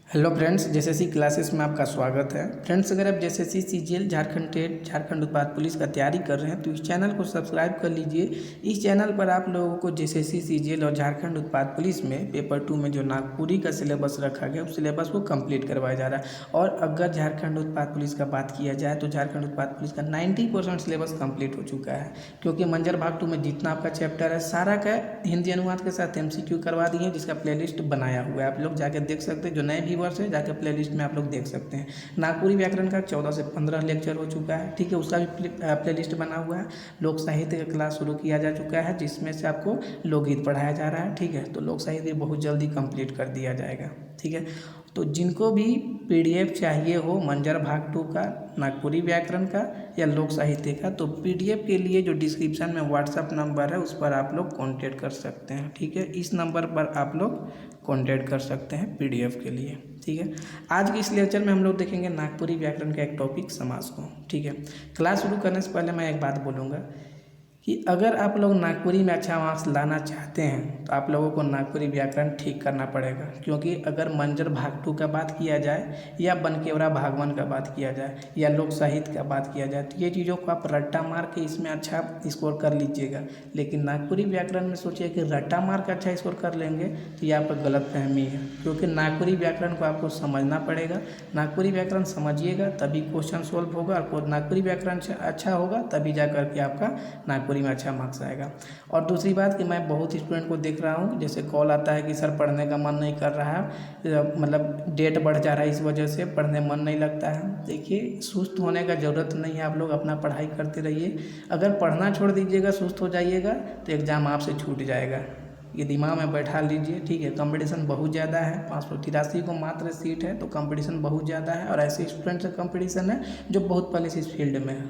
Hello friends, JSSC classes में आपका स्वागत है। फ्रेंड्स, अगर आप JSSC CGL Jharkhand TET Jharkhand उत्पाद पुलिस का तैयारी कर रहे हैं तो इस चैनल को सब्सक्राइब कर लीजिए। इस चैनल पर आप लोगों को जेएसएससी सीजीएल और झारखंड उत्पाद पुलिस में पेपर 2 में जो नागपुरी का सिलेबस रखा गया उस सिलेबस को कंप्लीट करवाया जा रहा है। और अगर झारखंड उत्पाद पुलिस का बात किया जाए तो झारखंड उत्पाद पुलिस का 90% सिलेबस कंप्लीट हो चुका है, क्योंकि मंजर भाग 2 में जितना आपका चैप्टर है सारा का हिंदी अनुवाद के साथ एमसीक्यू करवा दिए हैं, जिसका प्लेलिस्ट बनाया हुआ है। आप लोग जाकर देख सकते हैं, जो नए व्यूअर्स है जाकर प्लेलिस्ट में आप लोग देख सकते हैं। नागपुरी व्याकरण का 14 से 15 लेक्चर हो चुका है, ठीक है, उसका भी प्लेलिस्ट बना हुआ है। लोक साहित्य का क्लास शुरू किया जा चुका है, जिसमें से आपको लोकगीत पढ़ाया जा रहा है, ठीक है। तो लोक साहित्य बहुत जल्दी कंप्लीट कर दिया जाएगा, ठीक है। तो जिनको भी पीडीएफ चाहिए हो मंजर भाग 2 का, नागपुरी व्याकरण का या लोक साहित्य का, तो पीडीएफ के लिए जो डिस्क्रिप्शन में व्हाट्सअप नंबर है उस पर आप लोग कांटेक्ट कर सकते हैं, ठीक है। इस नंबर पर आप लोग कांटेक्ट कर सकते हैं पीडीएफ के लिए, ठीक है। आज के इस लेक्चर में हम लोग देखेंगे नागपुरी व्याकरण का एक टॉपिक समास को, ठीक है। क्लास शुरू करने से पहले मैं एक बात बोलूँगा कि अगर आप लोग नागपुरी में अच्छा मार्क्स लाना चाहते हैं तो आप लोगों को नागपुरी व्याकरण ठीक करना पड़ेगा, क्योंकि अगर मंजर भाग 2 का बात किया जाए या बनकेवरा भाग 1 का बात किया जाए या लोक साहित्य का बात किया जाए तो ये चीज़ों को आप रट्टा मार के इसमें अच्छा स्कोर कर लीजिएगा। लेकिन नागपुरी व्याकरण में सोचिए कि रट्टा मार के अच्छा स्कोर कर लेंगे तो ये आपका गलत फहमी है, क्योंकि नागपुरी व्याकरण को आपको समझना पड़ेगा। नागपुरी व्याकरण समझिएगा तभी क्वेश्चन सोल्व होगा, और नागपुरी व्याकरण अच्छा होगा तभी जा करके आपका नागपुरी में अच्छा मार्क्स आएगा। और दूसरी बात कि मैं बहुत स्टूडेंट को देख रहा हूँ, जैसे कॉल आता है कि सर पढ़ने का मन नहीं कर रहा है, मतलब डेट बढ़ जा रहा है, इस वजह से पढ़ने मन नहीं लगता है। देखिए, सुस्त होने का ज़रूरत नहीं है, आप लोग अपना पढ़ाई करते रहिए। अगर पढ़ना छोड़ दीजिएगा, सुस्त हो जाइएगा तो एग्ज़ाम आपसे छूट जाएगा, ये दिमाग में बैठा लीजिए, ठीक है। कंपटीशन बहुत ज़्यादा है, 583 को मात्र सीट है, तो कंपटीशन बहुत ज़्यादा है। और ऐसे स्टूडेंट से कंपटीशन है जो बहुत पहले से इस फील्ड में है,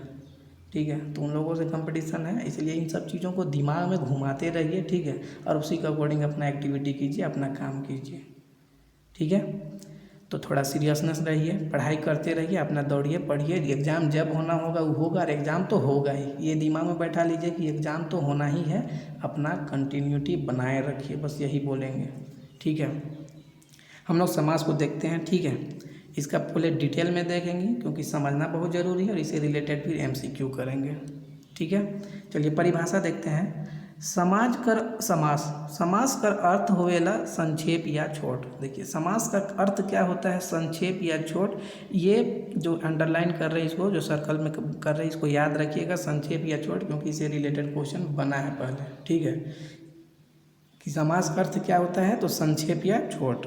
ठीक है। तो उन लोगों से कंपटीशन है, इसलिए इन सब चीज़ों को दिमाग में घुमाते रहिए, ठीक है। और उसी के अकॉर्डिंग अपना एक्टिविटी कीजिए, अपना काम कीजिए, ठीक है। तो थोड़ा सीरियसनेस रहिए, पढ़ाई करते रहिए, अपना दौड़िए, पढ़िए। एग्ज़ाम जब होना होगा वो होगा, और एग्ज़ाम तो होगा ही, ये दिमाग में बैठा लीजिए कि एग्ज़ाम तो होना ही है। अपना कंटिन्यूटी बनाए रखिए, बस यही बोलेंगे, ठीक है। हम लोग समास को देखते हैं, ठीक है। इसका पूरे डिटेल में देखेंगे क्योंकि समझना बहुत ज़रूरी है, और इससे रिलेटेड फिर एमसीक्यू करेंगे, ठीक है। चलिए परिभाषा देखते हैं। समास कर अर्थ होवेला संक्षेप या छोट। देखिए, समास का अर्थ क्या होता है, संक्षेप या छोट। ये जो अंडरलाइन कर रहे हैं, इसको जो सर्कल में कर रहे हैं, इसको याद रखिएगा, संक्षेप या छोट, क्योंकि इससे रिलेटेड क्वेश्चन बना है पहले, ठीक है। कि समास का अर्थ क्या होता है, तो संक्षेप या छोट,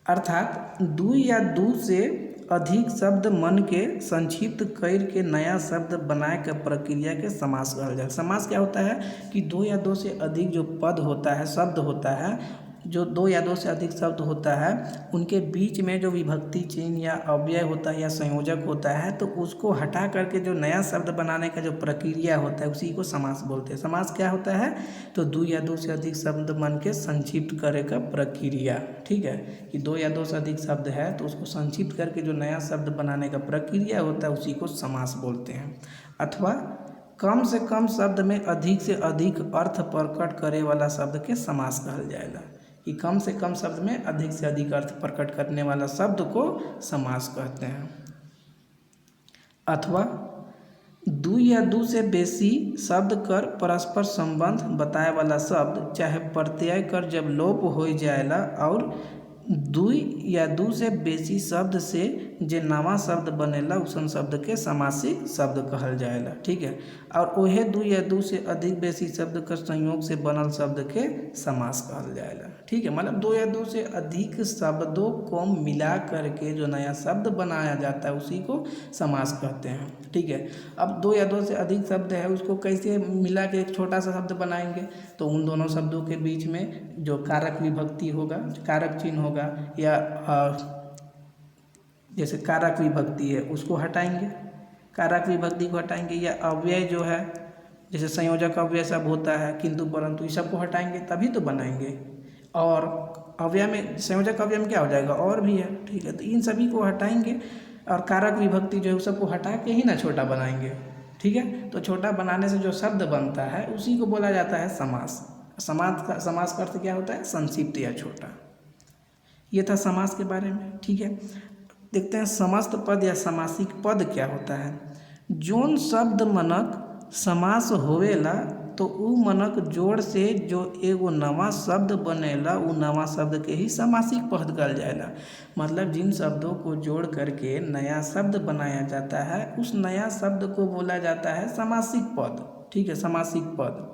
अर्थात दू या दू से अधिक शब्द मन के संक्षिप्त कर के नया शब्द बनाए के प्रक्रिया के समास कहल जाए। समास क्या होता है कि दो या दो से अधिक जो पद होता है, शब्द होता है, जो दो या दो से अधिक शब्द होता है, उनके बीच में जो विभक्ति चिन्ह या अव्यय होता है या संयोजक होता है, तो उसको हटा करके जो नया शब्द बनाने का जो प्रक्रिया होता है उसी को समास बोलते हैं। समास क्या होता है, तो दो या दो से अधिक शब्द मन के संक्षिप्त करे का प्रक्रिया, ठीक है। कि दो या दो से अधिक शब्द है तो उसको संक्षिप्त करके जो नया शब्द बनाने का प्रक्रिया होता है उसी को समास बोलते हैं। अथवा कम से कम शब्द में अधिक से अधिक अर्थ प्रकट करे वाला शब्द के समास कहल जाएगा। कि कम से कम शब्द में अधिक से अधिक अर्थ प्रकट करने वाला शब्द को समास कहते हैं। अथवा दू या दू से बेसी शब्द कर परस्पर संबंध बताए वाला शब्द चाहे प्रत्यय कर जब लोप हो जाएला, और दू या दू से बेसी शब्द से जे नवा शब्द बनेला उसन शब्द के समासिक शब्द कहल जाएला, ठीक है। और वह दू या दू से अधिक बेसी शब्द का संयोग से बनल शब्द के समास कहल जाएला, ठीक है। मतलब दो या दो से अधिक शब्दों को मिला करके जो नया शब्द बनाया जाता है उसी को समास कहते हैं, ठीक है। अब दो या दो से अधिक शब्द है, उसको कैसे मिला के एक छोटा सा शब्द बनाएंगे, तो उन दोनों शब्दों के बीच में जो कारक विभक्ति होगा, कारक चिन्ह होगा, या जैसे कारक विभक्ति है उसको हटाएंगे, कारक विभक्ति को हटाएंगे, या अव्यय जो है जैसे संयोजक अव्यय सब होता है, किंतु परंतु, इस सब को हटाएंगे तभी तो बनाएंगे। और अव्यय में, संयोजक अव्यय में क्या हो जाएगा, और भी है, ठीक है। तो इन सभी को हटाएंगे और कारक विभक्ति जो है उस सबको हटा के ही ना छोटा बनाएंगे, ठीक है। तो छोटा बनाने से जो शब्द बनता है उसी को बोला जाता है समास। समास का अर्थ क्या होता है, संक्षिप्त या छोटा। ये था समास के बारे में। ठीक है, देखते हैं समस्त पद या समासिक पद क्या होता है। जोन शब्द मनक समास होवेला तो उ मनक जोड़ से जो एगो नवा शब्द बनेला उ नवा शब्द के ही समासिक पद कहल जाएला। मतलब जिन शब्दों को जोड़ करके नया शब्द बनाया जाता है उस नया शब्द को बोला जाता है समासिक पद। ठीक है, समासिक पद।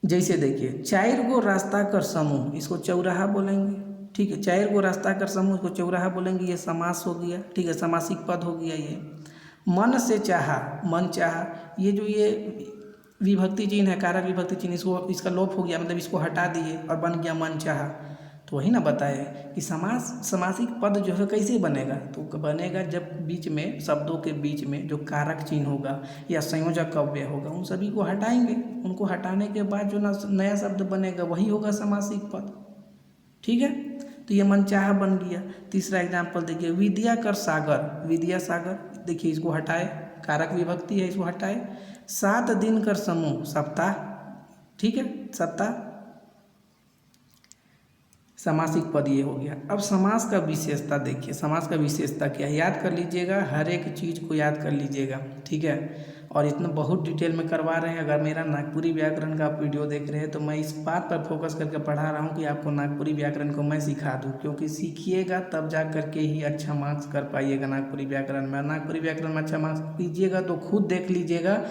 जैसे देखिए, 4 गो रास्ता कर समूह, इसको चौराहा बोलेंगे। ठीक है, 4 गो रास्ता कर समूह, इसको चौराहा बोलेंगे। ये समास हो गया। ठीक है, समासिक पद हो गया ये। मन से चाहा, मन चाहा, ये विभक्ति चिन्ह है, कारक विभक्ति चिन्ह, इसका लोप हो गया, मतलब इसको हटा दिए और बन गया मन चाहा। तो वही ना बताए कि समासिक पद जो है कैसे बनेगा। तो बनेगा जब बीच में, शब्दों के बीच में जो कारक चिन्ह होगा या संयोजक अव्यय होगा उन सभी को हटाएंगे। उनको हटाने के बाद जो नया शब्द बनेगा वही होगा समासिक पद। ठीक है, तो ये मनचाहा बन गया। तीसरा एग्जाम्पल देखिए, विद्या कर सागर, विद्या सागर, देखिए इसको हटाए, कारक विभक्ति है, इसको हटाए। 7 दिन कर समूह, सप्ताह। ठीक है, सप्ताह, समासिक पद ये हो गया। अब समास का विशेषता देखिए, समास का विशेषता क्या है, याद कर लीजिएगा, हर एक चीज़ को याद कर लीजिएगा। ठीक है, और इतना बहुत डिटेल में करवा रहे हैं। अगर मेरा नागपुरी व्याकरण का आप वीडियो देख रहे हैं तो मैं इस बात पर फोकस करके पढ़ा रहा हूँ कि आपको नागपुरी व्याकरण को मैं सिखा दूँ, क्योंकि सीखिएगा तब जा करके ही अच्छा मार्क्स कर पाइएगा नागपुरी व्याकरण में। नागपुरी व्याकरण में अच्छा मार्क्स कीजिएगा तो खुद देख लीजिएगा,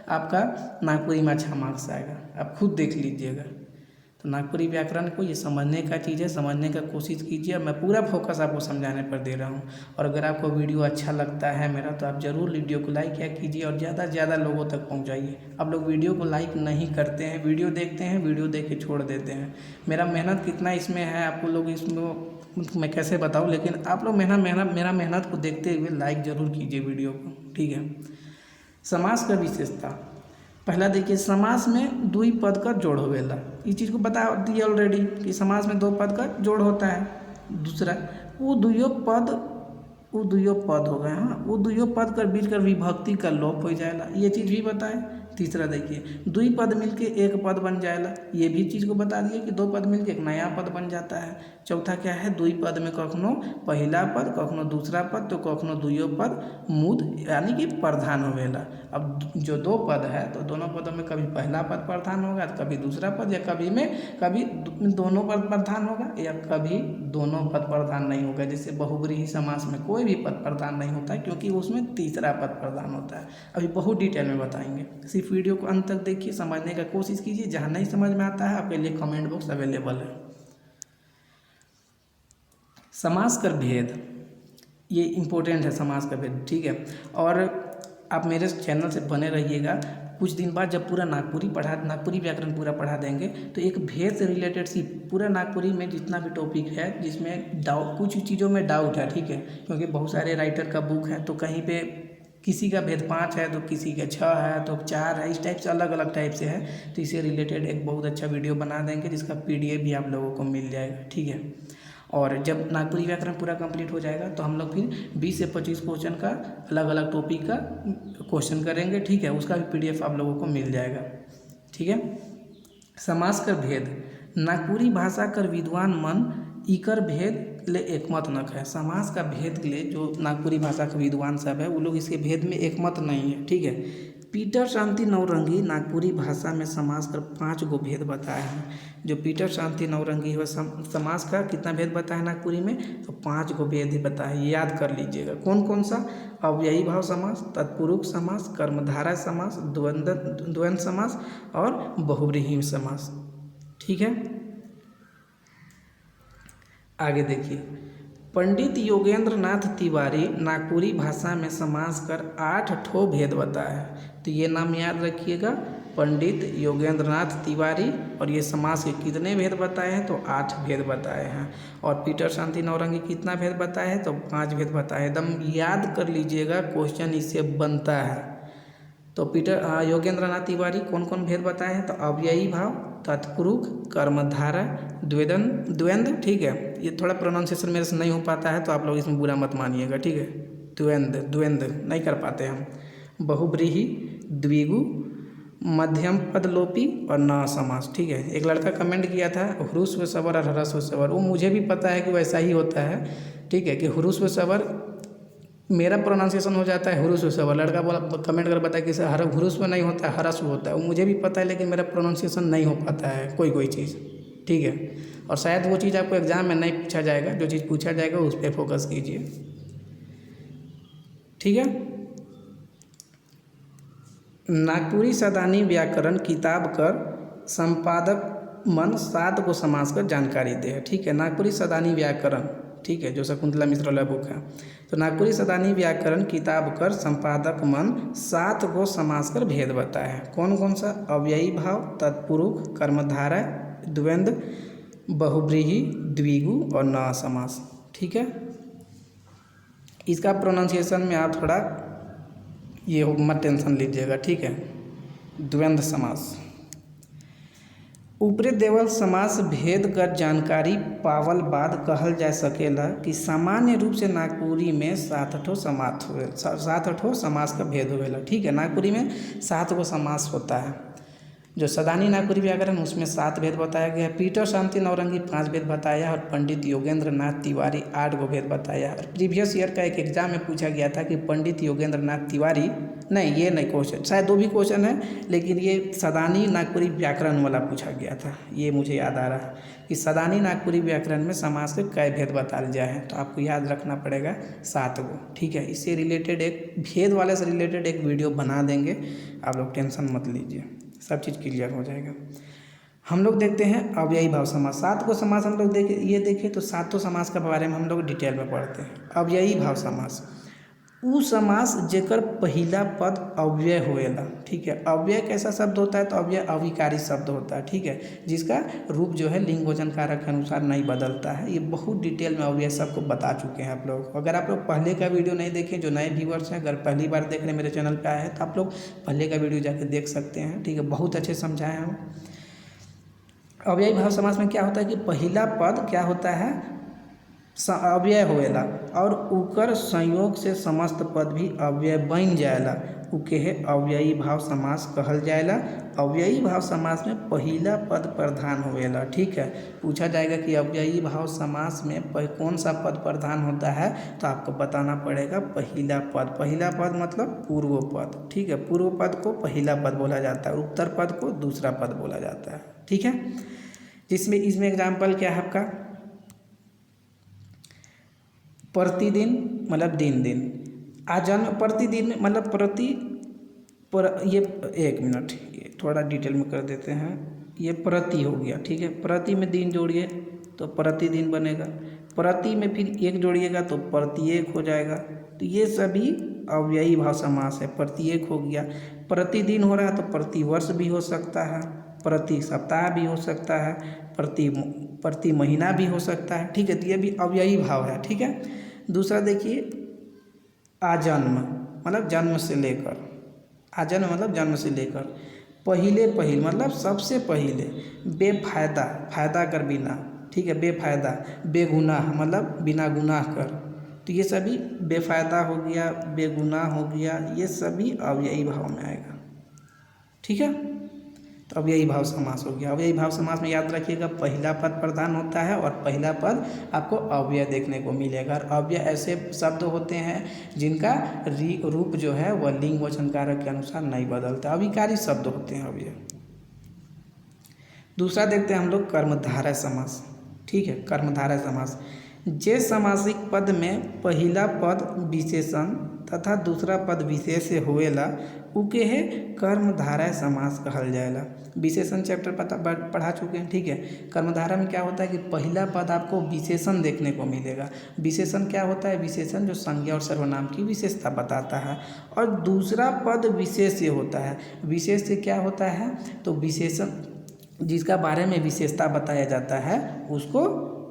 आपका नागपुरी में अच्छा मार्क्स आएगा, आप खुद देख लीजिएगा। तो नागपुरी व्याकरण को ये समझने का चीज़ है, समझने का कोशिश कीजिए। मैं पूरा फोकस आपको समझाने पर दे रहा हूँ। और अगर आपको वीडियो अच्छा लगता है मेरा तो आप ज़रूर वीडियो को लाइक कीजिए और ज़्यादा से ज़्यादा लोगों तक पहुँचाइए। आप लोग वीडियो को लाइक नहीं करते हैं, वीडियो देखते हैं, वीडियो देख के छोड़ देते हैं। मेरा मेहनत कितना इसमें है आपको लोग इसमें मैं कैसे बताऊँ, लेकिन आप लोग मेरा मेहनत को देखते हुए लाइक ज़रूर कीजिए वीडियो को। ठीक है, समास का विशेषता पहला देखिए, समास में 2 पद का जोड़ होवेला। इस चीज़ को बता दिया ऑलरेडी कि समास में 2 पद का जोड़ होता है। दूसरा, वो दुइयो पद हो गए। हाँ, वो दुइयो पद कर बीच कर विभक्ति का लोप हो जाएगा, ये चीज़ भी बताए। तीसरा देखिए, 2 पद मिलके 1 पद बन जाएगा, ये भी चीज़ को बता दिए कि 2 पद मिलके एक नया पद बन जाता है। चौथा क्या है, 2 पद में कखनो पहला पद, कखनो दूसरा पद, तो कखनो दुइयो पद मूद यानी कि प्रधान होवेला। अब जो 2 पद है तो दोनों पदों में कभी पहला पद प्रधान होगा तो कभी दूसरा पद, या कभी दोनों पद प्रधान होगा या कभी दोनों पद प्रधान नहीं होगा। जैसे बहुब्रीहि समास में कोई भी पद प्रधान नहीं होता है, क्योंकि उसमें तीसरा पद प्रधान होता है। अभी बहुत डिटेल में बताएंगे, सिर्फ वीडियो को अंत तक देखिए, समझने का कोशिश कीजिए। जहाँ नहीं समझ में आता है आपके लिए कमेंट बॉक्स अवेलेबल है। समास कर भेद, ये इम्पोर्टेंट है समास का भेद। ठीक है, और आप मेरे चैनल से बने रहिएगा। कुछ दिन बाद जब पूरा नागपुरी व्याकरण पूरा पढ़ा देंगे तो एक भेद से रिलेटेड सी पूरा नागपुरी में जितना भी टॉपिक है जिसमें कुछ चीज़ों में डाउट है। ठीक है, क्योंकि बहुत सारे राइटर का बुक है, तो कहीं पे किसी का भेद 5 है तो किसी का 6 है तो 4 है, इस टाइप से अलग अलग टाइप से है। तो इससे रिलेटेड एक बहुत अच्छा वीडियो बना देंगे जिसका PDF भी आप लोगों को मिल जाएगा। ठीक है, और जब नागपुरी व्याकरण पूरा कंप्लीट हो जाएगा तो हम लोग फिर 20 से 25 क्वेश्चन का अलग अलग टॉपिक का क्वेश्चन करेंगे। ठीक है, उसका भी PDF आप लोगों को मिल जाएगा। ठीक है, समास कर भेद, नागपुरी भाषा कर विद्वान मन इकर भेद ले एकमत नख है। समास का भेद के लिए जो नागपुरी भाषा के विद्वान सब है वो लोग इसके भेद में एकमत नहीं है। ठीक है, पीटर शांति नौरंगी नागपुरी भाषा में समास कर 5 गो भेद बताए हैं। जो पीटर शांति नौरंगी है समास का कितना भेद बताया नागपुरी में, तो 5 गो भेद ही बताया, याद कर लीजिएगा। कौन कौन सा, अव्ययी भाव समास, तत्पुरुष समास, कर्मधारय समास, द्वंद्व समास और बहुव्रीहि समास। ठीक है, आगे देखिए, पंडित योगेंद्र नाथ तिवारी नागपुरी भाषा में समास कर 8 ठो भेद बताया है। तो ये नाम याद रखिएगा, पंडित योगेंद्र नाथ तिवारी, और ये समास के कितने भेद बताए हैं, तो 8 भेद बताए हैं। और पीटर शांति नौरंगी कितना भेद बताए हैं, तो 5 भेद बताए। एकदम याद कर लीजिएगा, क्वेश्चन इससे बनता है। तो योगेंद्र नाथ तिवारी कौन कौन भेद बताए हैं, तो अव्ययी भाव, तत्पुरुष, कर्मधारय, द्वंद्व। ठीक है, ये थोड़ा प्रोनाउंसिएशन मेरे से नहीं हो पाता है तो आप लोग इसमें बुरा मत मानिएगा। ठीक है, द्वंद्व नहीं कर पाते हम। बहुव्रीहि, द्विगु, मध्यम पद लोपी और न समास। ठीक है, एक लड़का कमेंट किया था ह्रस्व स्वर और ह्रस्व स्वर, वो मुझे भी पता है कि वैसा ही होता है। ठीक है, कि ह्रस्व स्वर मेरा प्रोनाउंसिएशन हो जाता है ह्रस्व स्वर, लड़का बोला कमेंट कर बताया कि सर ह्रस्व नहीं होता है ह्रस्व होता है, वो मुझे भी पता है लेकिन मेरा प्रोनाउंसिएशन नहीं हो पाता है कोई चीज़। ठीक है, और शायद वो चीज़ आपको एग्जाम में नहीं पूछा जाएगा, जो चीज़ पूछा जाएगा उस पर फोकस कीजिए। ठीक है, नागपुरी सदानी व्याकरण किताब कर संपादक मन 7 को समास कर जानकारी दे है। ठीक है, नागपुरी सदानी व्याकरण, ठीक है, जो शकुंतला मिश्र वाला बुक है, तो नागपुरी सदानी व्याकरण किताब कर संपादक मन 7 को समास कर भेद बताया है। कौन कौन सा? अव्ययी भाव, तत्पुरुष, कर्मधारय, द्वंद्व, बहुव्रीहि, द्विगु और न समास। ठीक है, इसका प्रोनाउंसिएशन में आप थोड़ा ये मत टेंशन लीजिएगा। ठीक है, द्वंद्व समास। ऊपरे देवल समास भेद कर जानकारी पावल बाद कहल जा सकेला कि सामान्य रूप से नागपुरी में 7 ठो समास का भेद होवेला। ठीक है, नागपुरी में 7 को समास होता है। जो सदानी नागपुरी व्याकरण उसमें 7 भेद बताया गया है। पीटर शांति नौरंगी 5 भेद बताया और पंडित योगेंद्र नाथ तिवारी 8 गो भेद बताया। और प्रीवियस ईयर का एक एग्जाम में पूछा गया था कि पंडित योगेंद्र नाथ तिवारी, नहीं ये नहीं क्वेश्चन, शायद 2 भी क्वेश्चन है, लेकिन ये सदानी नागपुरी व्याकरण वाला पूछा गया था, ये मुझे याद आ रहा है कि सदानी नागपुरी व्याकरण में समास के कई भेद बताए जाए हैं, तो आपको याद रखना पड़ेगा 7 गो। ठीक है, इससे रिलेटेड एक भेद वाले से रिलेटेड एक वीडियो बना देंगे, आप लोग टेंशन मत लीजिए, सब चीज़ क्लियर हो जाएगा। हम लोग देखते हैं अव्ययी भाव समास। 7 को समास हम लोग देखें तो 7 समास के बारे में हम लोग डिटेल में पढ़ते हैं। अव्ययी भाव समास उ समास जेकर पहिला पद अव्यय होएला। ठीक है, अव्यय कैसा शब्द होता है? तो अव्यय अविकारी शब्द होता है। ठीक है, जिसका रूप जो है लिंग वचन कारक के अनुसार नहीं बदलता है। ये बहुत डिटेल में अव्यय सबको बता चुके हैं आप लोग। अगर आप लोग पहले का वीडियो नहीं देखें, जो नए व्यूअर्स हैं, अगर पहली बार देख रहे हैं मेरे चैनल पर आए हैं, तो आप लोग पहले का वीडियो जाकर देख सकते हैं। ठीक है, बहुत अच्छे समझाए हम। अव्ययी भाव समास में क्या होता है कि पहिला पद क्या होता है? अव्यय होएला और उकर संयोग से समस्त पद भी अव्यय बन जाएला, उके है अव्ययी भाव समास कहल जाएला। अव्ययी भाव समास में पहिला पद प्रधान होएला। ठीक है, पूछा जाएगा कि अव्ययी भाव समास में कौन सा पद प्रधान होता है, तो आपको बताना पड़ेगा पहिला पद। पहिला पद मतलब पूर्व पद। ठीक है, पूर्व पद को पहिला पद बोला जाता है, उत्तर पद को दूसरा पद बोला जाता है। ठीक है, इसमें एग्जाम्पल क्या है आपका? प्रतिदिन मतलब दिन, आजन्म, प्रतिदिन मतलब ये 1 मिनट, ये थोड़ा डिटेल में कर देते हैं। ये प्रति हो गया। ठीक है, प्रति में दिन जोड़िए तो प्रतिदिन बनेगा, प्रति में फिर 1 जोड़िएगा तो प्रत्येक हो जाएगा। तो ये सभी अव्ययी भाव समास है। प्रत्येक हो गया, प्रतिदिन हो रहा है तो प्रतिवर्ष भी हो सकता है, प्रति सप्ताह भी हो सकता है, प्रति महीना भी हो सकता है। ठीक है, तो ये भी अव्ययी भाव है। ठीक है, दूसरा देखिए आजन्म मतलब जन्म से लेकर, आजन्म मतलब जन्म से लेकर, पहिल मतलब सबसे पहले, बेफायदा, फायदा कर बिना। ठीक है, बेफायदा, बेगुनाह मतलब बिना गुनाह कर, तो ये सभी बेफायदा हो गया, बेगुनाह हो गया, ये सभी अव्ययी भाव में आएगा। ठीक है, तो अव्ययी भाव समास हो गया। अव्ययी भाव समास में याद रखिएगा पहिला पद प्रधान होता है और पहिला पद आपको अव्यय देखने को मिलेगा। और अव्यय ऐसे शब्द होते हैं जिनका रूप जो है वह लिंग वचन कारक के अनुसार नहीं बदलता, अविकारी शब्द होते हैं अव्यय। दूसरा देखते हैं हम लोग कर्मधारय समास। ठीक है, कर्मधारय समास जे समासिक पद में पहिला पद विशेषण तथा दूसरा पद विशेष होएला, उके है कर्मधारय समास कहल जाएला। विशेषण चैप्टर पढ़ा चुके हैं। ठीक है, कर्मधारय में क्या होता है कि पहला पद आपको विशेषण देखने को मिलेगा। विशेषण क्या होता है? विशेषण जो संज्ञा और सर्वनाम की विशेषता बताता है। और दूसरा पद विशेष्य होता है। विशेष्य क्या होता है? तो विशेषण जिसका बारे में विशेषता बताया जाता है उसको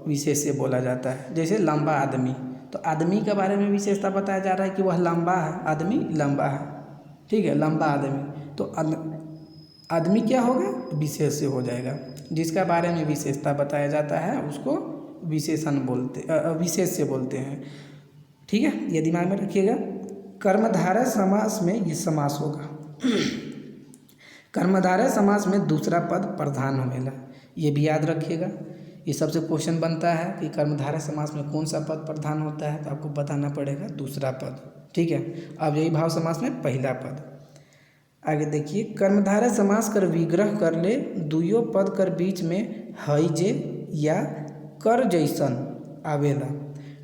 विशेष्य बोला जाता है। जैसे लंबा आदमी, तो आदमी के बारे में विशेषता बताया जा रहा है कि वह लंबा है, आदमी लंबा है। ठीक है, लंबा आदमी, तो आदमी क्या होगा? विशेष्य हो जाएगा। जिसका बारे में विशेषता बताया जाता है उसको विशेष्य बोलते हैं। ठीक है, ये दिमाग में रखिएगा। कर्मधारय समास में ये समास होगा। कर्मधारय समास में दूसरा पद प्रधान होवेला, ये भी याद रखिएगा। ये सबसे क्वेश्चन बनता है कि कर्मधारय समास में कौन सा पद प्रधान होता है, तो आपको बताना पड़ेगा दूसरा पद। ठीक है, अब यही भाव समास में पहला पद। आगे देखिए, कर्मधारय समास कर विग्रह कर ले दुयो पद कर बीच में हई जे या कर जैसन आवेला।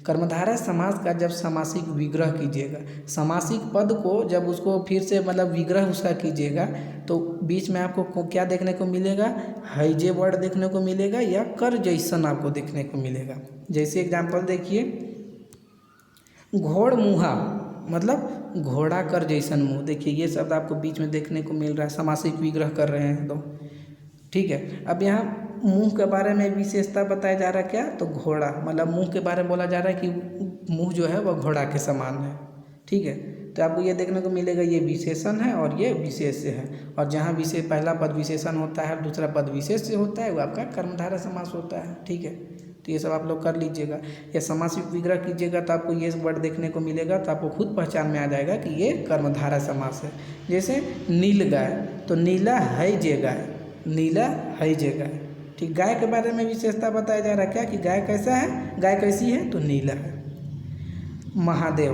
कर्मधारय समास का जब समासिक विग्रह कीजिएगा, समासिक पद को जब उसको फिर से मतलब विग्रह उसका कीजिएगा, तो बीच में आपको क्या देखने को मिलेगा, हैजे वर्ड देखने को मिलेगा या कर जैसन आपको देखने को मिलेगा। जैसे एग्जाम्पल देखिए, घोड़ मुहा मतलब घोड़ा कर जैसन मुँह, देखिए ये शब्द आपको बीच में देखने को मिल रहा है, समासिक विग्रह कर रहे हैं तो। ठीक है, अब यहाँ मुंह के बारे में विशेषता बताया जा रहा है, क्या तो घोड़ा, मतलब मुंह के बारे में बोला जा रहा है कि मुंह जो है वह घोड़ा के समान है। ठीक है, तो आपको ये देखने को मिलेगा ये विशेषण है और ये विशेष्य है, और जहाँ विशेष पहला पद विशेषण होता है और दूसरा पद विशेष्य होता है वो आपका कर्मधारय समास होता है। ठीक है, तो ये सब आप लोग कर लीजिएगा। या समासिक विग्रह कीजिएगा तो आपको ये वर्ड देखने को मिलेगा, तो आपको खुद पहचान में आ जाएगा कि ये कर्मधारय समास है। जैसे नील गाय, तो नीला है जे गाय, नीला है जे गाय। ठीक, गाय के बारे में विशेषता बताया जा रहा है, क्या कि गाय कैसा है, गाय कैसी है, तो नीला है। महादेव,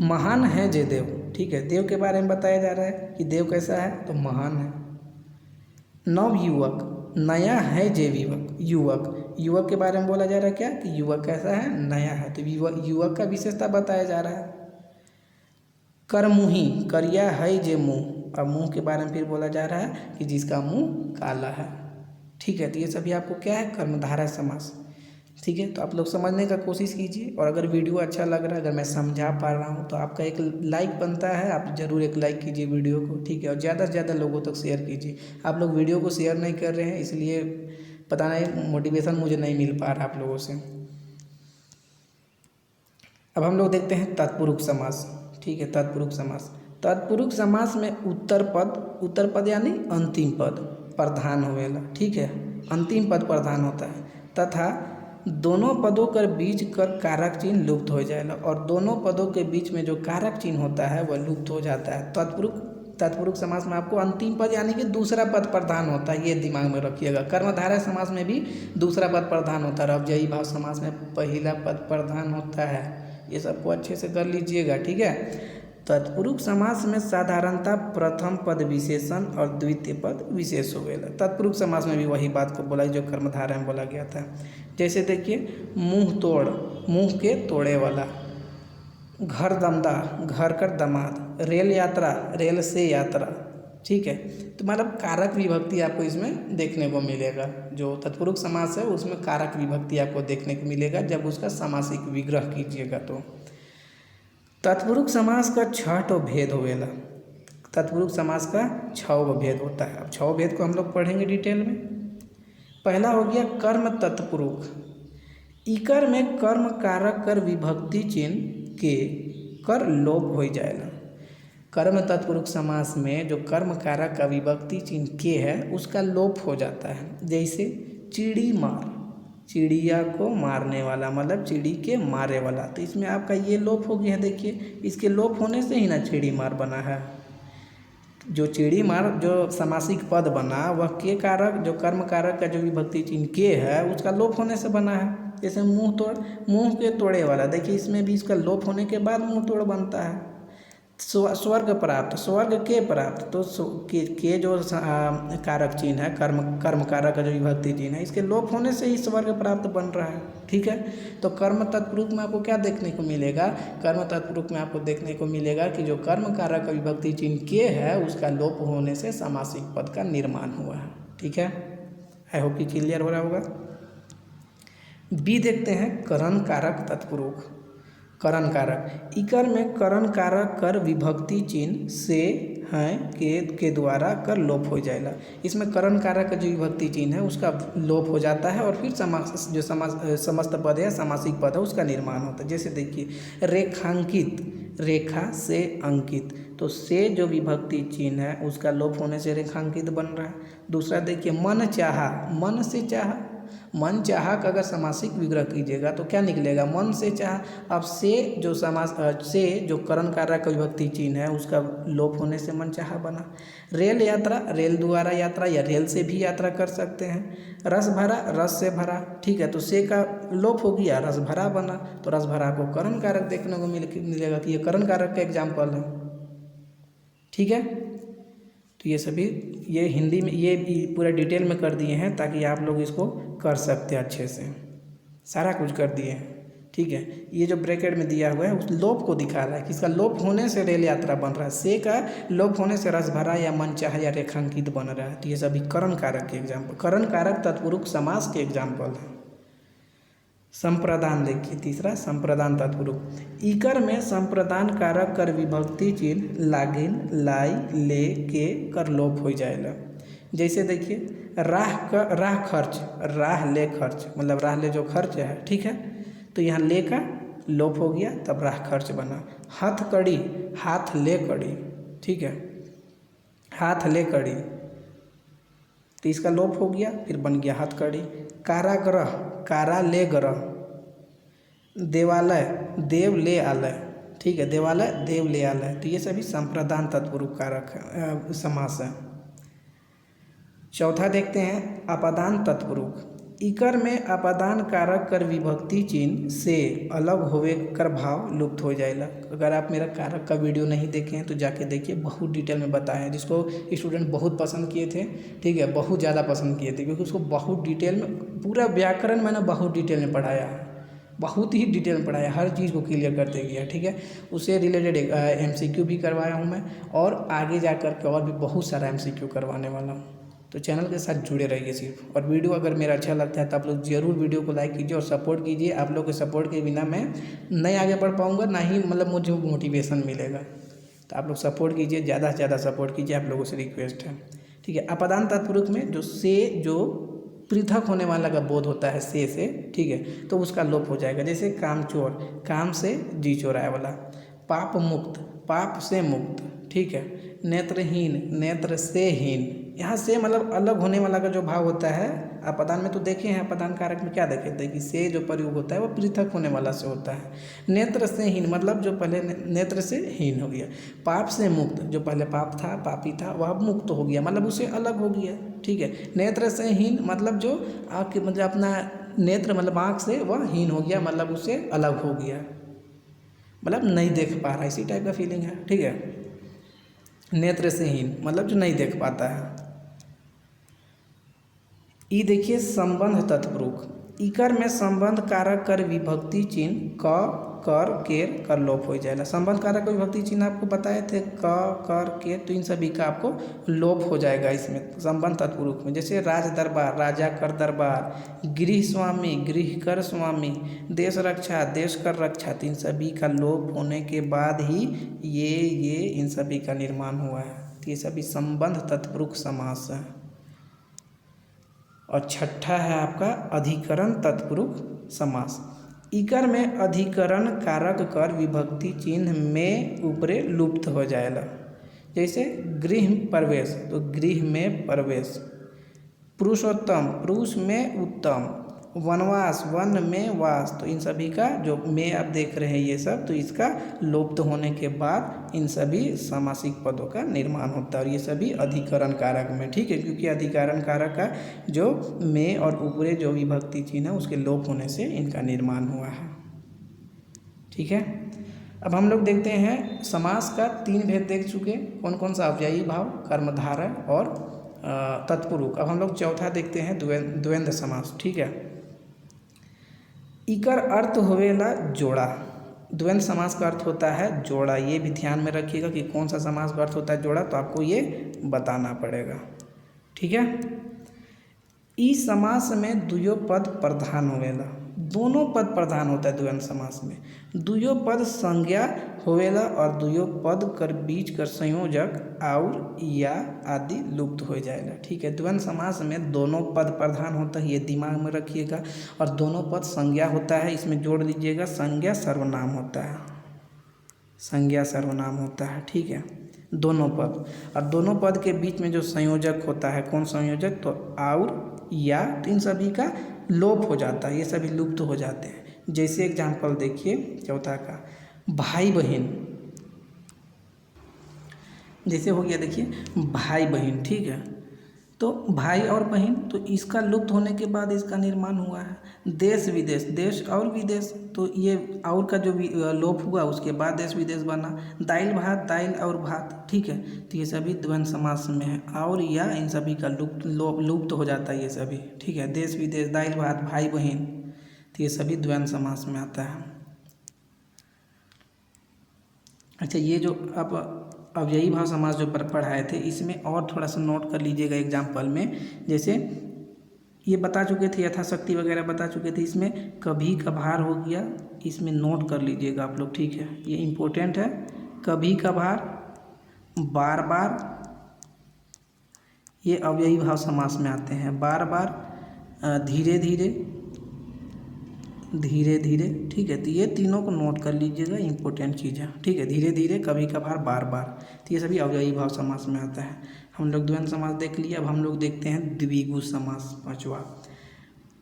महान है जे देव। ठीक है, देव के बारे में बताया जा रहा है कि देव कैसा है, तो महान है। नवयुवक, नया है जे युवक, युवक, युवक के बारे में बोला जा रहा है क्या कि युवक कैसा है, नया है, तो युवक का विशेषता बताया जा रहा है। करमुही, करिया है जे मुँह, और मुँह के बारे में फिर बोला जा रहा है कि जिसका मुँह काला है। ठीक है, तो ये सभी आपको क्या है, कर्मधारय समास। ठीक है, तो आप लोग समझने का कोशिश कीजिए, और अगर वीडियो अच्छा लग रहा है, अगर मैं समझा पा रहा हूँ, तो आपका एक लाइक बनता है, आप ज़रूर एक लाइक कीजिए वीडियो को। ठीक है, और ज़्यादा से ज़्यादा लोगों तक शेयर कीजिए। आप लोग वीडियो को शेयर नहीं कर रहे हैं, इसलिए पता नहीं मोटिवेशन मुझे नहीं मिल पा रहा आप लोगों से। अब हम लोग देखते हैं तत्पुरुष समास। ठीक है, तत्पुरुष समास, तत्पुरुष समास में उत्तर पद यानी अंतिम पद प्रधान होवेला। ठीक है, अंतिम पद प्रधान होता है, तथा दोनों पदों के बीच कर कारक चिन्ह लुप्त हो जाएगा, और दोनों पदों के बीच में जो कारक चिन्ह होता है वह लुप्त हो जाता है। तत्पुरुष समास में आपको अंतिम पद यानी कि दूसरा पद प्रधान होता है, ये दिमाग में रखिएगा। कर्मधारय समास में भी दूसरा पद प्रधान होता है, और अव्ययी भाव समास में पहला पद प्रधान होता है। ये सबको अच्छे से कर लीजिएगा। ठीक है, तत्पुरुष समास में साधारणतः प्रथम पद विशेषण और द्वितीय पद विशेष होवेला। तत्पुरुष समास में भी वही बात को बोला जो कर्मधारय में बोला गया था। जैसे देखिए, मुंह तोड़, मुंह के तोड़े वाला। घर दमदा, घर कर दमाद। रेल यात्रा, रेल से यात्रा। ठीक है, तो मतलब कारक विभक्ति आपको इसमें देखने को मिलेगा। जो तत्पुरुष समास है उसमें कारक विभक्ति आपको देखने को मिलेगा जब उसका समासिक विग्रह कीजिएगा। तो तत्पुरुष समास का 6 भेद होवेला। तत्पुरुष समास का 6 भेद होता है। अब 6 भेद को हम लोग पढ़ेंगे डिटेल में। पहला हो गया कर्म तत्पुरुष। इकर में कर्म कारक कर विभक्ति चिन्ह के कर लोप हो जाएगा। कर्म तत्पुरुष समास में जो कर्म कारक का विभक्ति चिन्ह के है उसका लोप हो जाता है। जैसे चिड़ी मार, चिड़िया को मारने वाला, मतलब चिड़ी के मारे वाला, तो इसमें आपका ये लोप हो गया है। देखिए, इसके लोप होने से ही ना चिड़ी मार बना है। जो चिड़ी मार जो समासिक पद बना वह के कारक, जो कर्म कारक का जो विभक्ति चिन्ह के है उसका लोप होने से बना है। जैसे मुंह तोड़, मुंह के तोड़े वाला, देखिए इसमें भी इसका लोप होने के बाद मुंह तोड़ बनता है। स्वर्ग प्राप्त, स्वर्ग के प्राप्त, तो के जो कारक चिन्ह है, कर्म कारक का जो विभक्ति चिन्ह है, इसके लोप होने से ही स्वर्ग प्राप्त बन रहा है। ठीक है, तो कर्म तत्पुरुष में आपको क्या देखने को मिलेगा, कर्म तत्पुरुष में आपको देखने को मिलेगा कि जो कर्म कारक का विभक्ति चिन्ह के है उसका लोप होने से समासिक पद का निर्माण हुआ है। ठीक है, आई होप कि क्लियर हो रहा होगा। बी देखते हैं करण कारक तत्पुरुष। करण कारक, इकर में करण कारक कर विभक्ति चिन्ह से हैं के द्वारा कर लोप हो जाएगा। इसमें करण कारक का जो विभक्ति चिन्ह है उसका लोप हो जाता है और फिर जो समस्त पद है, समासिक पद है, उसका निर्माण होता है। जैसे देखिए, रेखांकित, रेखा से अंकित, तो से जो विभक्ति चिन्ह है उसका लोप होने से रेखांकित बन रहा है। दूसरा देखिए, मन चाहा, मन से चाहा, मन चाहा का अगर समासिक विग्रह कीजिएगा तो क्या निकलेगा, मन से चाह। अब से जो समास से जो करण कारक का विभक्ति चिन्ह है उसका लोप होने से मन चाहा बना। रेल यात्रा, रेल द्वारा यात्रा या रेल से भी यात्रा कर सकते हैं। रस भरा, रस से भरा, ठीक है, तो से का लोप हो गया, रस भरा बना। तो रस भरा को करण कारक देखने को मिलेगा कि ये करण कारक का एग्जाम्पल है। ठीक है, तो ये सभी ये हिंदी में ये पूरा डिटेल में कर दिए हैं ताकि आप लोग इसको कर सकते हैं अच्छे से, सारा कुछ कर दिए हैं। ठीक है, ये जो ब्रैकेट में दिया हुआ है उस लोप को दिखा रहा है कि इसका लोप होने से रेल यात्रा बन रहा है, से का लोप होने से रस भरा या मनचाहा या रेखांकित बन रहा है। तो ये सभी करण कारक के एग्जाम्पल, करण कारक तत्पुरुष समास के एग्जाम्पल है। संप्रदान देखिए, तीसरा संप्रदान तत्पुरुष। इकर में संप्रदान कारक कर विभक्ति चिन्ह लागिन, लाई, ले, के कर लोप हो जाएगा। जैसे देखिए राह खर्च, राह ले खर्च, मतलब राह ले जो खर्च है, ठीक है, तो यहाँ ले का लोप हो गया तब राह खर्च बना। हथकड़ी, हाथ ले कड़ी, ठीक है, हाथ ले कड़ी, तो इसका लोप हो गया फिर बन गया हथकड़ी। कारागृह, कारा ले ग्रह। देवालय, देव ले आलय, ठीक है, देवालय देव ले आलय। तो ये सभी संप्रदान तत्पुरुष कारक समास है। चौथा देखते हैं अपादान तत्पुरुष। इकर में अपादान कारक कर विभक्ति चिन्ह से अलग होवे कर भाव लुप्त हो जाएगा। अगर आप मेरा कारक का वीडियो नहीं देखे हैं तो जाके देखिए, बहुत डिटेल में बताया है, जिसको स्टूडेंट बहुत पसंद किए थे। ठीक है, बहुत ज़्यादा पसंद किए थे क्योंकि उसको बहुत डिटेल में, पूरा व्याकरण मैंने बहुत डिटेल में पढ़ाया है, बहुत ही डिटेल में पढ़ाया, हर चीज़ को क्लियर करते गया। ठीक है, उससे रिलेटेड MCQ भी करवाया हूँ मैं, और आगे जा कर के और भी बहुत सारा MCQ करवाने वाला हूँ। तो चैनल के साथ जुड़े रहिए सिर्फ। और वीडियो अगर मेरा अच्छा लगता है तो आप लोग ज़रूर वीडियो को लाइक कीजिए और सपोर्ट कीजिए। आप लोग के सपोर्ट के बिना मैं नहीं आगे बढ़ पाऊँगा, ना ही मतलब मुझे मोटिवेशन मिलेगा। तो आप लोग सपोर्ट कीजिए, ज़्यादा से ज़्यादा सपोर्ट कीजिए, आप लोगों से रिक्वेस्ट है। ठीक है, अपादान तत्पुरुष में जो से जो पृथक होने वाला का बोध होता है से, ठीक है, तो उसका लोप हो जाएगा। जैसे कामचोर, काम से जी चोराए वाला। पाप मुक्त, पाप से मुक्त, ठीक है। नेत्रहीन, नेत्र से हीन, यहाँ से मतलब अलग होने वाला का जो भाव होता है अपादान में तो देखे हैं, अपादान कारक में क्या देखे थे कि से जो प्रयोग होता है वो पृथक होने वाला से होता है। नेत्र से हीन मतलब जो पहले नेत्र से हीन हो गया। पाप से मुक्त, जो पहले पाप था, पापी था, वह मुक्त हो गया, मतलब उससे अलग हो गया। ठीक है, नेत्र से हीन मतलब जो आपके मतलब अपना नेत्र मतलब आँख से वह हीन हो गया, मतलब उससे अलग हो गया, मतलब नहीं देख पा रहा, इसी टाइप का फीलिंग है। ठीक है, नेत्र से हीन मतलब जो नहीं देख पाता है। ये देखिए संबंध तत्पुरुष। इकर में संबंध कारक कर विभक्ति चिन्ह क, कर, केर कर लोप हो जाएगा। संबंध कारक विभक्ति चिन्ह आपको बताए थे क, कर, केर, तो इन सभी का आपको लोप हो जाएगा इसमें संबंध तत्पुरुष में। जैसे राज दरबार, राजा कर दरबार। गृह स्वामी, गृह कर स्वामी। देश रक्षा, देश कर रक्षा, तो इन सभी का लोप होने के बाद ही ये इन सभी का निर्माण हुआ है। तो ये सभी संबंध तत्पुरुष समास है। और छठा है आपका अधिकरण तत्पुरुष समास। इकर में अधिकरण कारक कर विभक्ति चिन्ह में ऊपरे लुप्त हो जाएगा। जैसे गृह प्रवेश, तो गृह में प्रवेश। पुरुषोत्तम, पुरुष में उत्तम। वनवास, वन में वास, तो इन सभी का जो में आप देख रहे हैं ये सब, तो इसका लुप्त होने के बाद इन सभी समासिक पदों का निर्माण होता है। और ये सभी अधिकरण कारक में, ठीक है, क्योंकि अधिकरण कारक का जो में और ऊपरे जो विभक्ति चिन्ह है उसके लोप होने से इनका निर्माण हुआ है। ठीक है, अब हम लोग देखते हैं समास का 3 भेद देख चुके, कौन कौन सा, अव्ययी भाव, कर्मधारय और तत्पुरुष। अब हम लोग चौथा देखते हैं द्वंद्व समास। ठीक है, इकर अर्थ होवेला जोड़ा। द्वंद्व समास का अर्थ होता है जोड़ा। ये भी ध्यान में रखिएगा कि कौन सा समास का अर्थ होता है जोड़ा, तो आपको ये बताना पड़ेगा। ठीक है, इस समास में दुयो पद प्रधान होवेला। दोनों पद प्रधान होता है द्वंद्व समास में। दुयो पद संज्ञा होवेला और दुयो पद कर बीच कर संयोजक और या आदि लुप्त हो जाएगा। ठीक है, द्वंद्व समास में दोनों पद प्रधान होता है, ये दिमाग में रखिएगा। और दोनों पद संज्ञा होता है, इसमें जोड़ दीजिएगा, संज्ञा सर्वनाम होता है, संज्ञा सर्वनाम होता है। ठीक है, दोनों पद। और दोनों पद के बीच में जो संयोजक होता है, कौन संयोजक, तो और या, तो इन सभी का लोप हो जाता है, ये सभी लुप्त हो जाते हैं। जैसे एग्जाम्पल देखिए चौथा का भाई बहन, जैसे हो गया देखिए भाई बहन, ठीक है। तो भाई और बहन, तो इसका लुप्त होने के बाद इसका निर्माण हुआ है। देश विदेश, देश और विदेश, तो ये और का जो भी लोप हुआ उसके बाद देश विदेश बना। दाइल भात, दाइल और भात, ठीक है। तो ये सभी द्वंद्व समास में है, और या इन सभी का लुप्त हो जाता है ये सभी, ठीक है। देश विदेश, दाइल भात, भाई बहन, तो ये सभी द्वंद्व समास में आता है। अच्छा, ये जो अव्ययी भाव समास जो पढ़ाए थे, इसमें और थोड़ा सा नोट कर लीजिएगा एग्जाम्पल में। जैसे ये बता चुके थे, यथाशक्ति वगैरह बता चुके थे, इसमें कभी कभार हो गया, इसमें नोट कर लीजिएगा आप लोग, ठीक है। ये इम्पोर्टेंट है। कभी कभार, बार बार, ये अव्ययी भाव समास में आते हैं। बार बार, धीरे धीरे, धीरे धीरे, ठीक है। तो ये तीनों को नोट कर लीजिएगा, इंपॉर्टेंट चीज़ है, ठीक है। धीरे धीरे, कभी कभार, बार बार, तो ये सभी अव्ययी भाव समास में आता है। हम लोग द्वंद्व समास देख लिए, अब हम लोग देखते हैं द्विगु समास, पांचवा।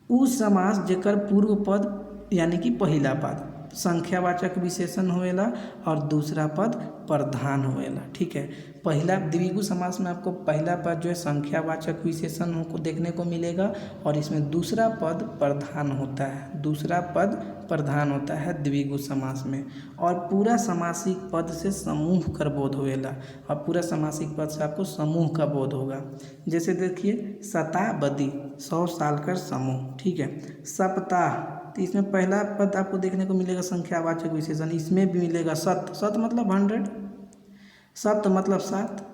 उ समास जेकर पूर्व पद यानी कि पहला पद संख्यावाचक विशेषण होएला और दूसरा पद प्रधान होएला, ठीक है। पहला द्विगु समास में आपको पहला पद जो है संख्यावाचक विशेषण को देखने को मिलेगा, और इसमें दूसरा पद प्रधान होता है, दूसरा पद प्रधान होता है द्विगु समास में। और पूरा समासिक पद से समूह कर बोध होएला, और पूरा समासिक पद से आपको समूह का बोध होगा। जैसे देखिए शताब्दी, 100 साल का समूह, ठीक है। सप्ताह, तो इसमें पहला पद आपको देखने को मिलेगा संख्यावाचक विशेषण, इसमें भी मिलेगा सत, सत मतलब 100, सत मतलब 7।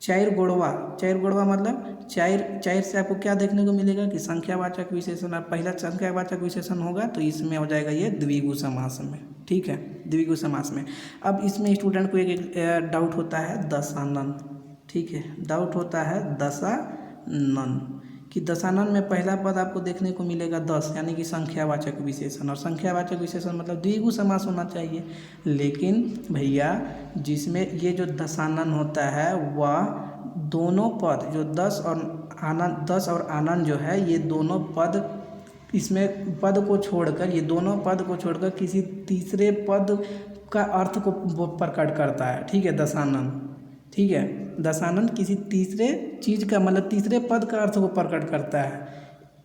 चार गोड़वा, चार गोड़वा मतलब चार, चार से आपको क्या देखने को मिलेगा कि संख्यावाचक विशेषण, और पहला संख्यावाचक विशेषण होगा तो इसमें हो जाएगा ये द्विगु समास में, ठीक है, द्विगु समास में। अब इसमें स्टूडेंट को एक डाउट होता है दशानन, ठीक है, डाउट होता है दशानन, कि दशानन में पहला पद आपको देखने को मिलेगा 10 यानी कि संख्यावाचक विशेषण, और संख्यावाचक विशेषण मतलब द्विगु समास होना चाहिए। लेकिन भैया जिसमें ये जो दशानन होता है वह दोनों पद जो 10 और आनन जो है, ये दोनों पद, इसमें पद को छोड़कर, ये दोनों पद को छोड़कर किसी तीसरे पद का अर्थ को प्रकट करता है, ठीक है, दशानन, ठीक है। दशानन किसी तीसरे चीज़ का मतलब तीसरे पद का अर्थ को प्रकट करता है,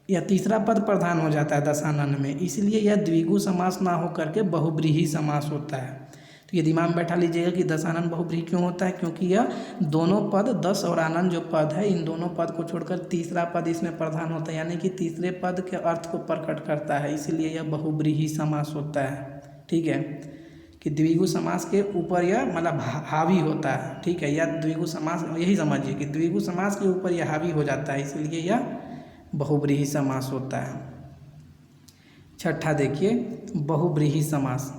या तीसरा पद प्रधान हो जाता है दशानन में, इसलिए यह द्विगु समास ना हो करके बहुब्रीहि समास होता है। तो ये दिमाग में बैठा लीजिएगा कि दशानन बहुब्रीहि क्यों होता है, क्योंकि यह दोनों पद 10 और आनन जो पद है, इन दोनों पद को छोड़कर तीसरा पद इसमें प्रधान होता है, यानी कि तीसरे पद के अर्थ को प्रकट करता है, इसीलिए यह बहुब्रीहि समास होता है, ठीक है। कि द्विगु समास के ऊपर यह मतलब हावी होता है, ठीक है, या द्विगु समास, यही समझिए कि द्विगु समास के ऊपर यह हावी हो जाता है, इसलिए यह बहुब्रीहि समास होता है। छठा देखिए बहुब्रीहि समास,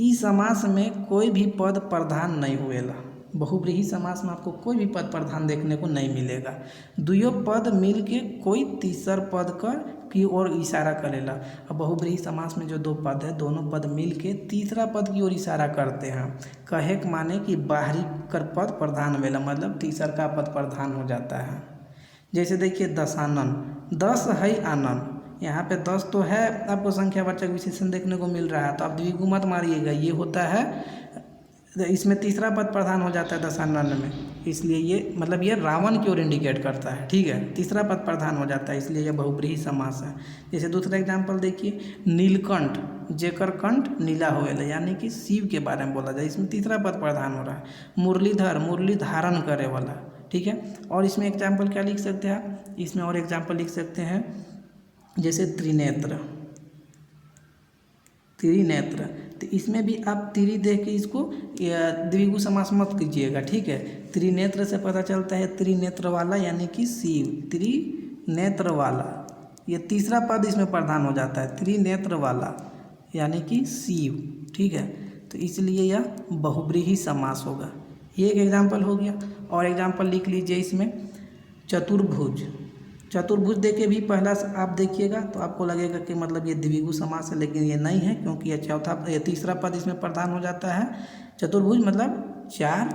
इस समास में कोई भी पद प्रधान नहीं हुएला। बहुब्रीहि समास में आपको कोई भी पद प्रधान देखने को नहीं मिलेगा। दुयो पद मिल के कोई तीसर पद की ओर इशारा करेला। अब बहुब्रीहि समास में जो दो पद है, दोनों पद मिल के तीसरा पद की ओर इशारा करते हैं। कहे के माने कि बाहरी कर पद प्रधान वेला, मतलब तीसर का पद प्रधान हो जाता है। जैसे देखिए दशानन, 10 है आनन, यहाँ पे 10 तो है, आपको संख्यावाचक विशेषण देखने को मिल रहा है, तो आप द्विगु मत मारिएगा, ये होता है, इसमें तीसरा पद प्रधान हो जाता है दशानन में, इसलिए ये मतलब ये रावण की ओर इंडिकेट करता है, ठीक है, तीसरा पद प्रधान हो जाता है, इसलिए यह बहुब्रीहि समास है। जैसे दूसरा एग्जाम्पल देखिए नीलकंठ, जेकर कंठ नीला होएला, यानी कि शिव के बारे में बोला जाए, इसमें तीसरा पद प्रधान हो रहा है। मुरलीधर, मुरली धारण करे वाला, ठीक है। और इसमें एग्जाम्पल क्या लिख सकते हैं आप, इसमें और एग्जाम्पल लिख सकते हैं जैसे त्रिनेत्र, त्रिनेत्र, तो इसमें भी आप त्रि देख के इसको द्विगु समास मत कीजिएगा, ठीक है। त्रिनेत्र से पता चलता है त्रिनेत्र वाला यानी कि शिव, त्रिनेत्र वाला, ये तीसरा पद इसमें प्रधान हो जाता है, त्रिनेत्र वाला यानी कि शिव, ठीक है। तो इसलिए यह बहुब्रीहि समास होगा। ये एक एग्जाम्पल हो गया। और एग्जाम्पल लिख लीजिए इसमें चतुर्भुज, चतुर्भुज देखे भी पहला आप देखिएगा तो आपको लगेगा कि मतलब ये द्विगु समास है, लेकिन ये नहीं है, क्योंकि ये तीसरा पद इसमें प्रधान हो जाता है। चतुर्भुज मतलब 4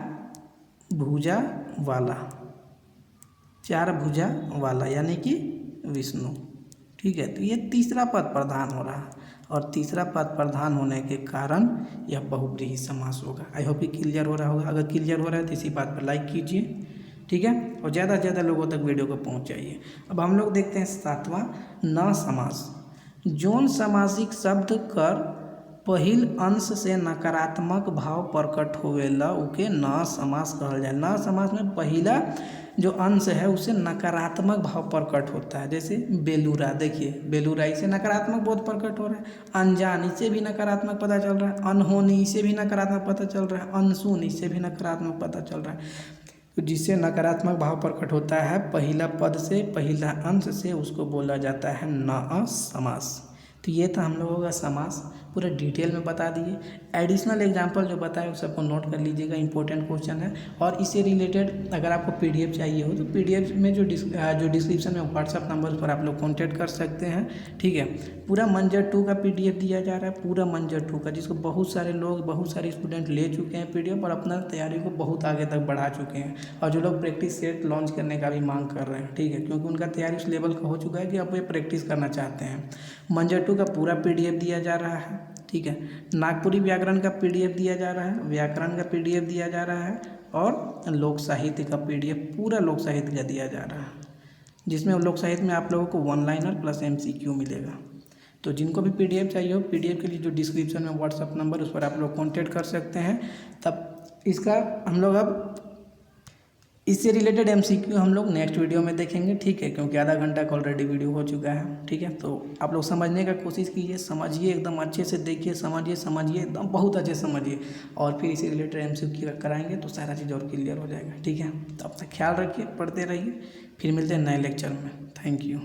भुजा वाला, 4 भुजा वाला यानी कि विष्णु, ठीक है, तो ये तीसरा पद प्रधान हो रहा है और तीसरा पद प्रधान होने के कारण यह बहुव्रीहि समास होगा। आई होप कि क्लियर हो रहा होगा। अगर क्लियर हो रहा है तो इसी बात पर लाइक कीजिए, ठीक है, और ज़्यादा से ज़्यादा लोगों तक वीडियो को पहुंचाइए। अब हम लोग देखते हैं सातवां न समास। जौन सामासिक शब्द कर पहिल अंश से नकारात्मक भाव प्रकट होवेला उके न समास कहल जाए। न समास में पहला जो अंश है उससे नकारात्मक भाव प्रकट होता है। जैसे बेलूरा, देखिए बेलूरा, इससे नकारात्मक बोध प्रकट हो रहा है। अनजान, इससे भी नकारात्मक पता चल रहा है। अनहोनी, इससे भी नकारात्मक पता चल रहा है। अनसुन, इससे भी नकारात्मक पता चल रहा है। तो जिससे नकारात्मक भाव प्रकट होता है पहला पद से, पहला अंश से, उसको बोला जाता है न समास। तो ये था हम लोगों का समास, पूरा डिटेल में बता दिए। एडिशनल एग्जांपल जो बताए उस सबको नोट कर लीजिएगा, इंपॉर्टेंट क्वेश्चन है। और इससे रिलेटेड अगर आपको पीडीएफ चाहिए हो तो पीडीएफ में जो डिस्क्रिप्शन में व्हाट्सअप नंबर पर आप लोग कॉन्टैक्ट कर सकते हैं, ठीक है। पूरा मंजर 2 का पीडीएफ दिया जा रहा है, पूरा मंजर 2 का, जिसको बहुत सारे लोग, बहुत सारे स्टूडेंट ले चुके हैं पीडीएफ और अपना तैयारी को बहुत आगे तक बढ़ा चुके हैं। और जो लोग प्रैक्टिस सेट लॉन्च करने का भी मांग कर रहे हैं, ठीक है, क्योंकि उनका तैयारी उस लेवल का हो चुका है कि अब वे प्रैक्टिस करना चाहते हैं। मंजर 2 का पूरा पीडीएफ दिया जा रहा है, ठीक है। नागपुरी व्याकरण का पीडीएफ दिया जा रहा है, व्याकरण का पीडीएफ दिया जा रहा है और लोक साहित्य का पीडीएफ, पूरा लोक साहित्य का दिया जा रहा है, जिसमें लोक साहित्य में आप लोगों को 1 लाइनर प्लस MCQ मिलेगा। तो जिनको भी पीडीएफ चाहिए हो, पीडीएफ के लिए जो डिस्क्रिप्शन में व्हाट्सअप नंबर उस पर आप लोग कॉन्टैक्ट कर सकते हैं। तब इसका हम लोग अब इससे रिलेटेड MCQ हम लोग नेक्स्ट वीडियो में देखेंगे, ठीक है, क्योंकि आधा घंटा का ऑलरेडी वीडियो हो चुका है, ठीक है। तो आप लोग समझने का कोशिश कीजिए, समझिए, एकदम अच्छे से देखिए, समझिए एकदम बहुत अच्छे से समझिए, और फिर इससे रिलेटेड MCQ कराएंगे तो सारा चीज़ और क्लियर हो जाएगा, ठीक है। तो अपना ख्याल रखिए, पढ़ते रहिए, फिर मिलते हैं नए लेक्चर में। Thank you.